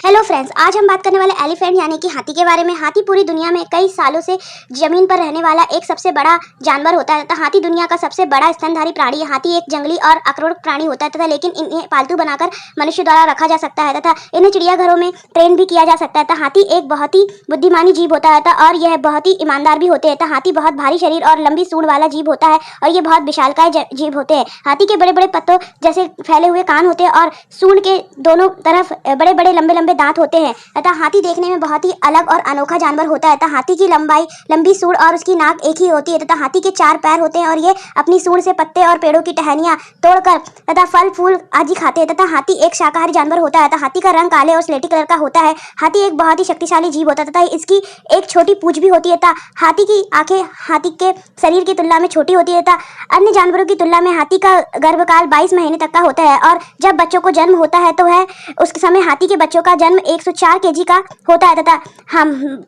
Hello friends, आज हम बात करने वाले एलिफेंट यानी कि हाथी के बारे में। हाथी पूरी दुनिया में कई सालों से जमीन पर रहने वाला एक सबसे बड़ा जानवर होता है तथा हाथी दुनिया का सबसे बड़ा स्तनधारी प्राणी है। हाथी एक जंगली और आक्रामक प्राणी होता है तथा लेकिन इन्हें पालतू बनाकर मनुष्य द्वारा रखा जा सकता है तथा इन्हें चिड़ियाघरों में ट्रेन भी किया जा सकता है। तथा हाथी एक बहुत ही बुद्धिमानी जीव होता है और यह बहुत ही ईमानदार भी होते हैं। हाथी बहुत भारी शरीर और लंबी सूंड वाला जीव होता है और ये बहुत विशालकाय जीव होते हैं। हाथी के बड़े बड़े पत्तों जैसे फैले हुए कान होते हैं और सूंड के दोनों तरफ बड़े बड़े लंबे लंबे दांत होते हैं तथा हाथी देखने में बहुत ही अलग और अनोखा जानवर होता है। तथा हाथी की लंबी सूंड और उसकी नाक एक ही होती है तथा हाथी के 4 पैर होते हैं और ये अपनी सूंड से पत्ते और पेड़ों की टहनियां तोड़कर तथा फल फूल आदि खाते हैं। तथा हाथी एक शाकाहारी जानवर होता है तथा हाथी का रंग काले और स्लेटी कलर का होता है। हाथी एक बहुत ही शक्तिशाली जीव होता है तथा इसकी एक छोटी पूंछ भी होती है तथा हाथी की आंखें हाथी के शरीर की तुलना में छोटी होती है तथा अन्य जानवरों की तुलना में हाथी का गर्भकाल 22 महीने तक का होता है और जब बच्चों को जन्म होता है तो है उस समय हाथी के बच्चों का जन्म 104 केजी का होता है तथा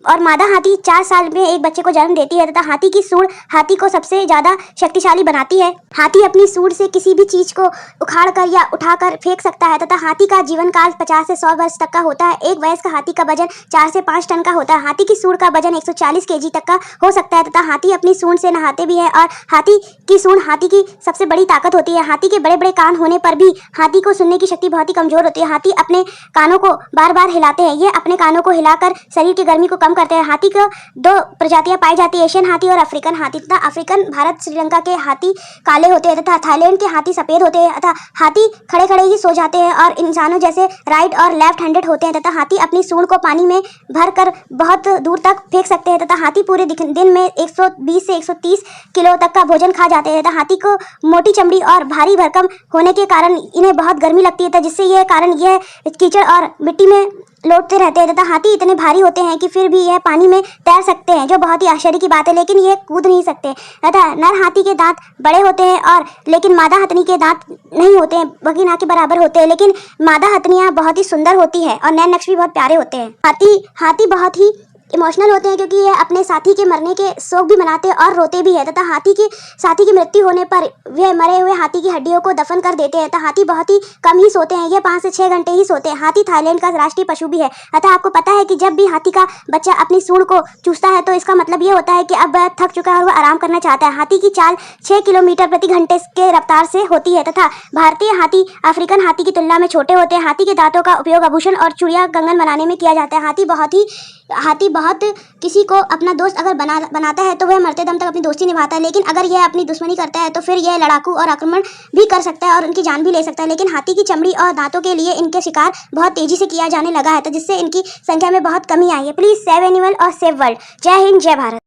और मादा हाथी 4 साल में एक बच्चे को जन्म देती है तथा हाथी की सूंड हाथी को सबसे ज्यादा शक्तिशाली बनाती है। हाथी अपनी सूंड से किसी भी चीज को उखाड़कर या उठाकर फेंक सकता है तथा हाथी का जीवन काल 50 से 100 वर्ष तक का होता है। एक वयस्क हाथी का वजन 4 से 5 टन का होता है। हाथी की सूंड का वजन 140 केजी तक का हो सकता है तथा हाथी अपनी सूंड से नहाते भी है और हाथी की सूंड हाथी की सबसे बड़ी ताकत होती है। हाथी के बड़े बड़े कान होने पर भी हाथी को सुनने की शक्ति बहुत ही कमजोर होती है। हाथी अपने कानों को बार बार हिलाते हैं। ये अपने कानों को हिलाकर शरीर की गर्मी को कम करते हैं। हाथी को 2 प्रजातियां पाई जाती है, एशियन हाथी और अफ्रीकन हाथी तथा अफ्रीकन भारत श्रीलंका के हाथी काले होते हैं तथा थाईलैंड के हाथी सफेद होते हैं तथा हाथी खड़े खड़े ही सो जाते हैं और इंसानों जैसे राइट और लेफ्ट हैंडेड होते हैं तथा हाथी अपनी सूंड को पानी में भरकर बहुत दूर तक फेंक सकते हैं तथा हाथी पूरे दिन में 120 से 130 किलो तक का भोजन खा जाते हैं तथा हाथी को मोटी चमड़ी और भारी भरकम होने के कारण इन्हें बहुत गर्मी लगती है तथा जिससे यह कारण यह कीचड़ और मिट्टी में लौटते रहते हैं तथा हाथी इतने भारी होते हैं कि फिर भी यह पानी में तैर सकते हैं, जो बहुत ही आश्चर्य की बात है, लेकिन ये कूद नहीं सकते तथा नर हाथी के दांत बड़े होते हैं और लेकिन मादा हथनी के दांत नहीं होते हैं, बल्कि ना के बराबर होते हैं। लेकिन मादा हथनियां बहुत ही सुंदर होती है और नैन नक्श भी बहुत प्यारे होते हैं। हाथी बहुत ही इमोशनल होते हैं क्योंकि ये अपने साथी के मरने के शोक भी मनाते हैं और रोते भी है तथा हाथी के साथी की मृत्यु होने पर वे मरे हुए हाथी की हड्डियों को दफन कर देते हैं तथा हाथी बहुत ही कम ही सोते हैं, ये 5 से 6 घंटे ही सोते हैं। हाथी थाईलैंड का राष्ट्रीय पशु भी है अतः आपको पता है कि जब भी हाथी का बच्चा अपनी सूंड को चूसता है तो इसका मतलब ये होता है कि अब वह थक चुका है और वह आराम करना चाहता है। हाथी की चाल 6 किलोमीटर प्रति घंटे के रफ्तार से होती है तथा भारतीय हाथी अफ्रीकन हाथी की तुलना में छोटे होते हैं। हाथी के दांतों का उपयोग आभूषण और चूड़ियां कंगन बनाने में किया जाता है। हाथी बहुत किसी को अपना दोस्त अगर बनाता है तो वह मरते दम तक अपनी दोस्ती निभाता है, लेकिन अगर यह अपनी दुश्मनी करता है तो फिर यह लड़ाकू और आक्रमण भी कर सकता है और उनकी जान भी ले सकता है। लेकिन हाथी की चमड़ी और दांतों के लिए इनके शिकार बहुत तेजी से किया जाने लगा है तो जिससे इनकी संख्या में बहुत कमी आई है। प्लीज सेव एनिमल और सेव वर्ल्ड। जय हिंद, जय भारत।